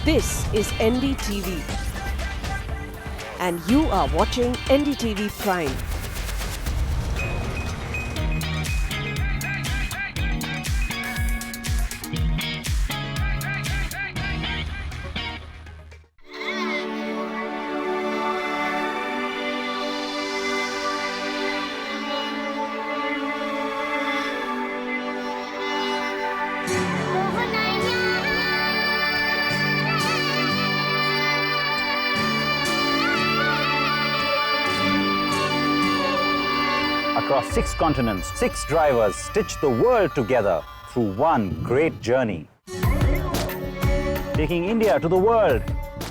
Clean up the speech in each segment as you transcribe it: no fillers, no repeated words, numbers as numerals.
This is NDTV and you are watching NDTV Prime. Across 6 continents, 6 drivers stitch the world together through one great journey. Taking India to the world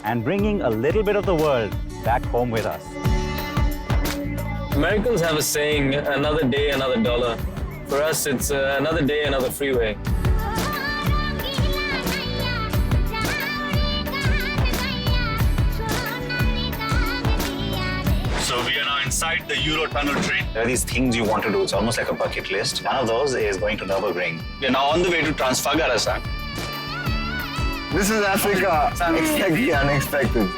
and bringing a little bit of the world back home with us. Americans have a saying, another day, another dollar. For us, it's another day, another freeway. So we are now inside the Eurotunnel train. There are these things you want to do. It's almost like a bucket list. One of those is going to Nürburgring. We are now on the way to Trafalgar, son. This is Africa. Expect the unexpected.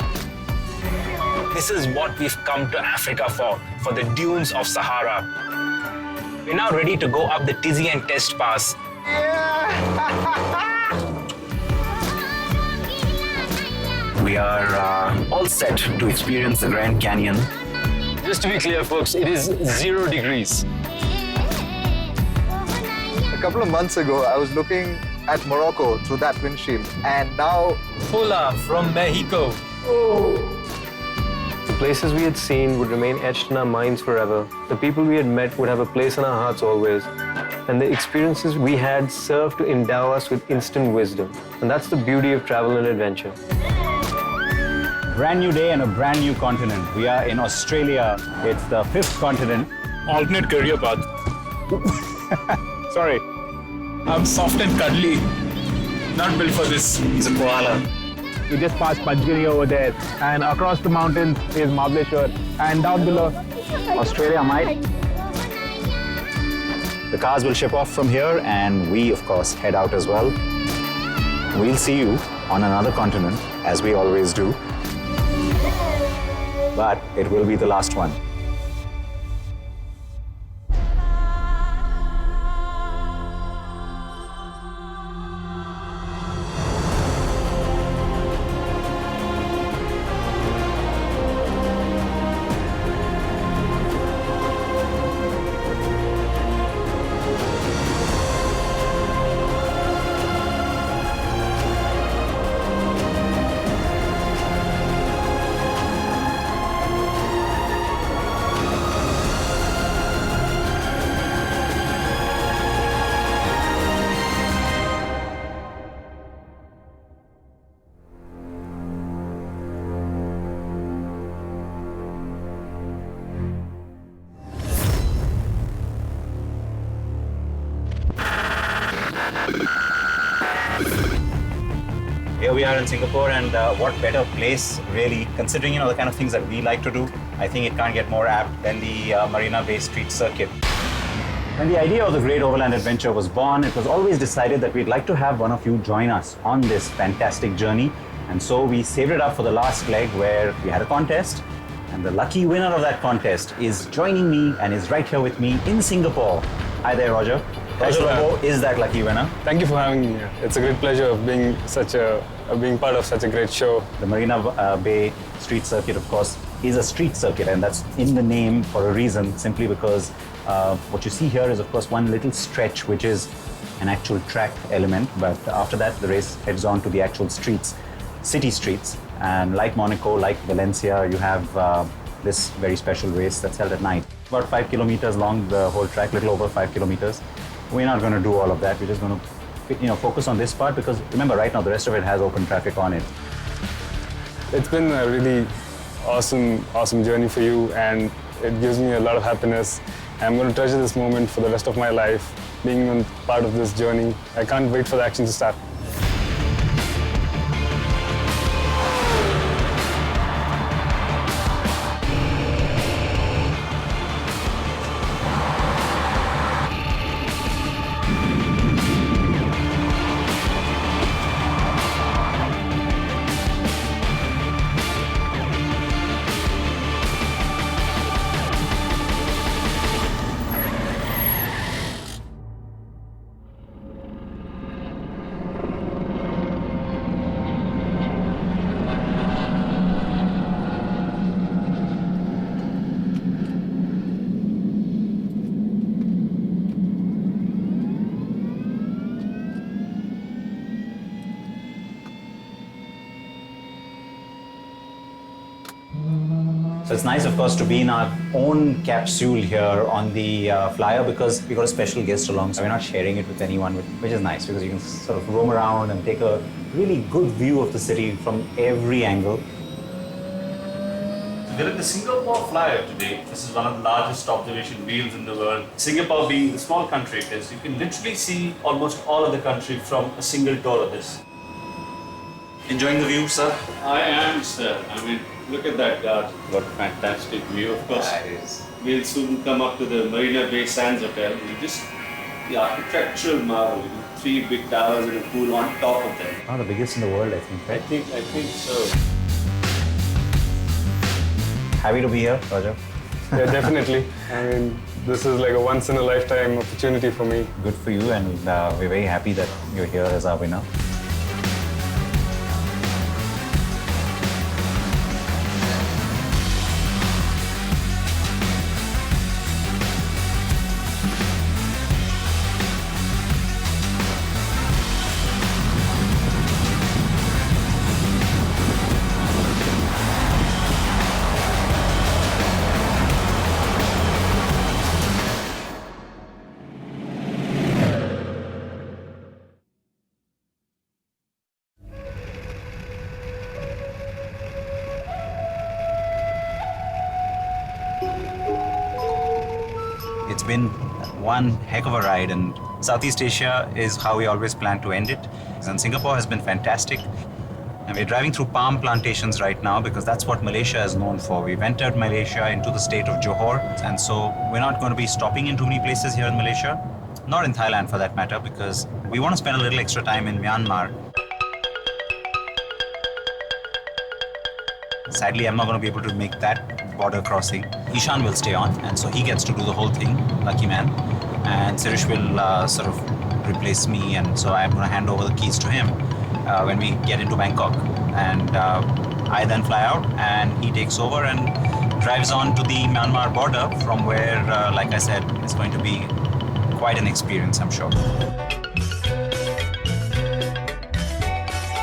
This is what we've come to Africa for the dunes of Sahara. We're now ready to go up the Tizian Test Pass. We are all set to experience the Grand Canyon. Just to be clear, folks, it is 0 degrees. A couple of months ago, I was looking at Morocco through that windshield, and now... Hola from Mexico. The places we had seen would remain etched in our minds forever. The people we had met would have a place in our hearts always. And the experiences we had served to endow us with instant wisdom. And that's the beauty of travel and adventure. Brand new day and a brand new continent. We are in Australia. It's the 5th continent. Alternate career path. Sorry. I'm soft and cuddly. Not built for this. He's a koala. We just passed Panchgiri over there, and across the mountains is Mahabaleshwar, and down below, Australia, mate. The cars will ship off from here, and we, of course, head out as well. We'll see you on another continent, as we always do. But it will be the last one. Here we are in Singapore, and what better place, really, considering the kind of things that we like to do. I think it can't get more apt than the Marina Bay Street Circuit. When the idea of the Great Overland Adventure was born, it was always decided that we'd like to have one of you join us on this fantastic journey. And so we saved it up for the last leg, where we had a contest, and the lucky winner of that contest is joining me and is right here with me in Singapore. Hi there, Roger. Roger is that lucky winner. Thank you for having me here. It's a great pleasure of being part of such a great show. The Marina Bay Street Circuit, of course, is a street circuit, and that's in the name for a reason, simply because what you see here is, of course, one little stretch, which is an actual track element. But after that, the race heads on to the actual streets, city streets. And like Monaco, like Valencia, you have this very special race that's held at night. About 5 kilometers long, the whole track, little over 5 kilometers. We're not going to do all of that. We're just going to focus on this part, because remember, right now the rest of it has open traffic on it. It's been a really awesome journey for you, and it gives me a lot of happiness. I'm going to treasure this moment for the rest of my life, being part of this journey. I can't wait for the action to start. So it's nice, of course, to be in our own capsule here on the flyer because we got a special guest along. So we're not sharing it with anyone, which is nice because you can sort of roam around and take a really good view of the city from every angle. We're in the Singapore flyer today. This is one of the largest observation wheels in the world. Singapore being the small country it is, you can literally see almost all of the country from a single tour of this. Enjoying the view, sir? I am, sir. I mean, look at that guard. What a fantastic view, of course. That is. We'll soon come up to the Marina Bay Sands Hotel. Just the architectural marvel. 3 big towers and a pool on top of them. One of the biggest in the world, I think, right? I think so. Happy to be here, Roger. Yeah, definitely. I mean, this is like a once-in-a-lifetime opportunity for me. Good for you, and we're very happy that you're here as our winner. It's been one heck of a ride, and Southeast Asia is how we always plan to end it. And Singapore has been fantastic. And we're driving through palm plantations right now because that's what Malaysia is known for. We've entered Malaysia into the state of Johor, and so we're not going to be stopping in too many places here in Malaysia, nor in Thailand for that matter, because we want to spend a little extra time in Myanmar. Sadly, I'm not going to be able to make that border crossing. Ishan will stay on, and so he gets to do the whole thing, lucky man. And Sirish will sort of replace me, and so I'm going to hand over the keys to him when we get into Bangkok. And I then fly out, and he takes over and drives on to the Myanmar border, from where, like I said, it's going to be quite an experience, I'm sure.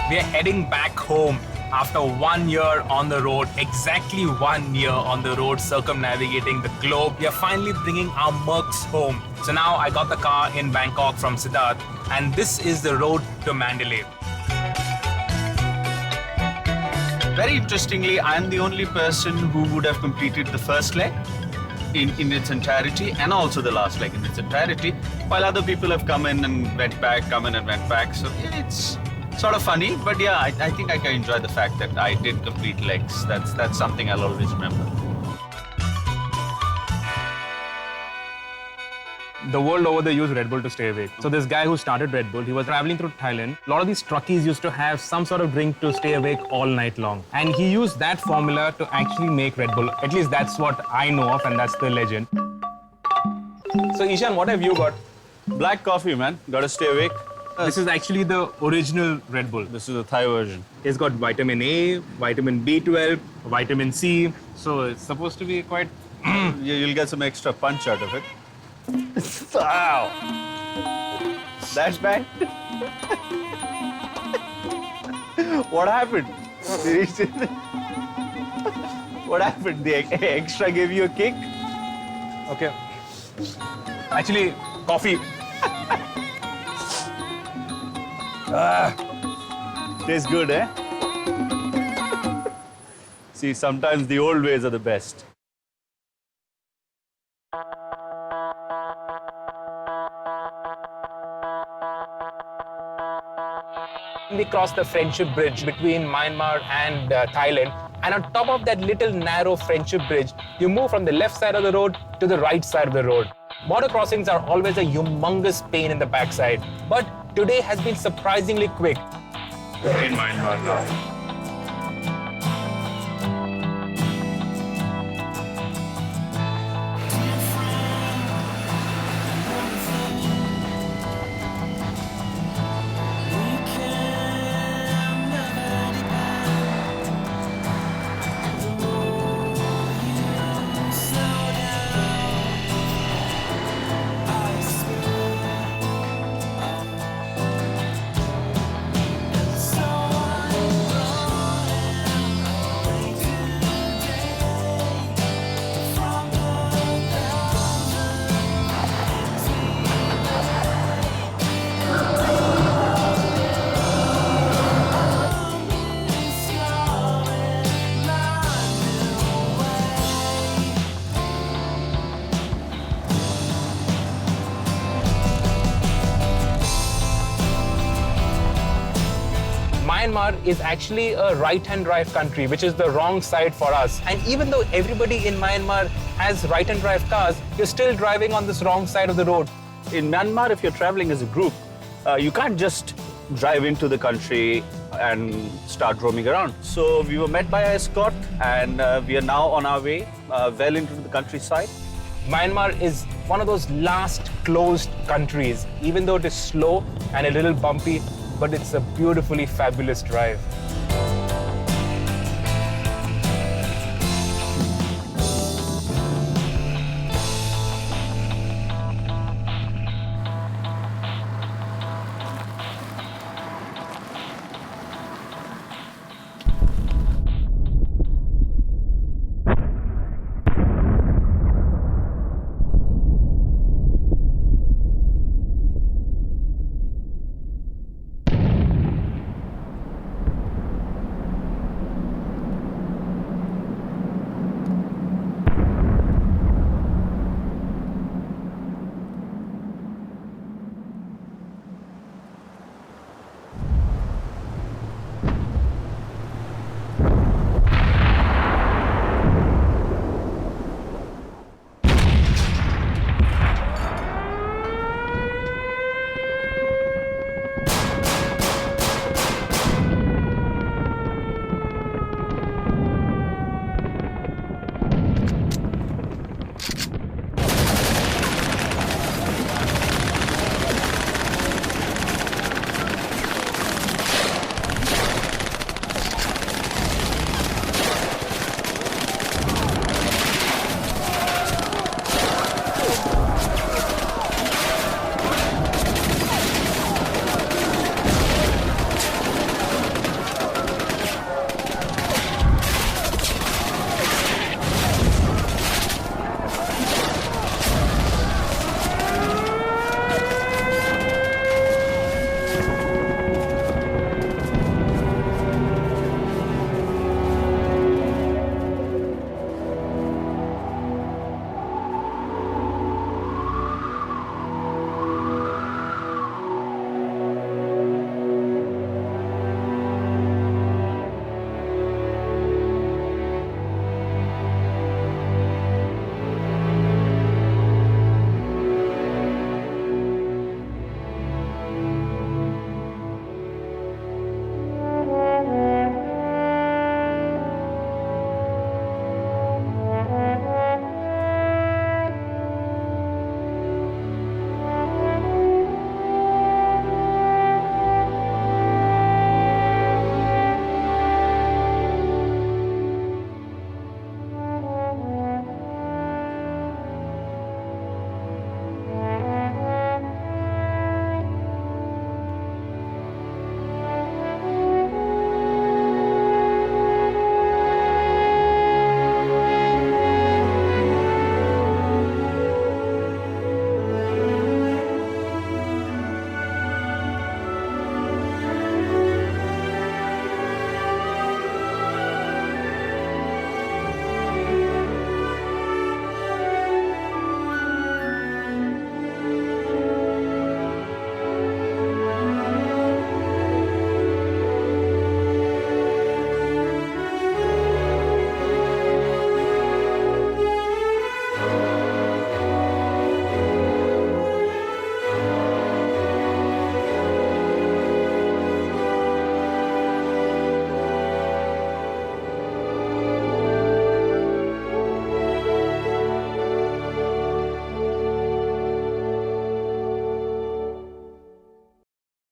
We are heading back home after 1 year on the road, exactly 1 year on the road, circumnavigating the globe. We are finally bringing our Mercs home. So now I got the car in Bangkok from Siddharth, and this is the road to Mandalay. Very interestingly, I'm the only person who would have completed the first leg in its entirety, and also the last leg in its entirety, while other people have come in and went back, come in and went back. So it's sort of funny, but yeah, I think I can enjoy the fact that I did complete legs. That's something I'll always remember. The world over they use Red Bull to stay awake. So this guy who started Red Bull, he was traveling through Thailand. A lot of these truckies used to have some sort of drink to stay awake all night long. And he used that formula to actually make Red Bull. At least that's what I know of, and that's the legend. So Ishan, what have you got? Black coffee, man. Gotta stay awake. This is actually the original Red Bull. This is the Thai version. It's got vitamin A, vitamin B12, vitamin C. So it's supposed to be quite... You'll get some extra punch out of it. Wow! That's bad. What happened? What happened? The extra gave you a kick? Okay. Actually, coffee. Tastes good, eh? See, sometimes the old ways are the best. We crossed the friendship bridge between Myanmar and Thailand. And on top of that little narrow friendship bridge, you move from the left side of the road to the right side of the road. Border crossings are always a humongous pain in the backside, but today has been surprisingly quick. In Myanmar now. Myanmar is actually a right-hand drive country, which is the wrong side for us. And even though everybody in Myanmar has right-hand drive cars, you're still driving on this wrong side of the road. In Myanmar, if you're traveling as a group, you can't just drive into the country and start roaming around. So we were met by an escort, and we are now on our way well into the countryside. Myanmar is one of those last closed countries, even though it is slow and a little bumpy, but it's a beautifully fabulous drive.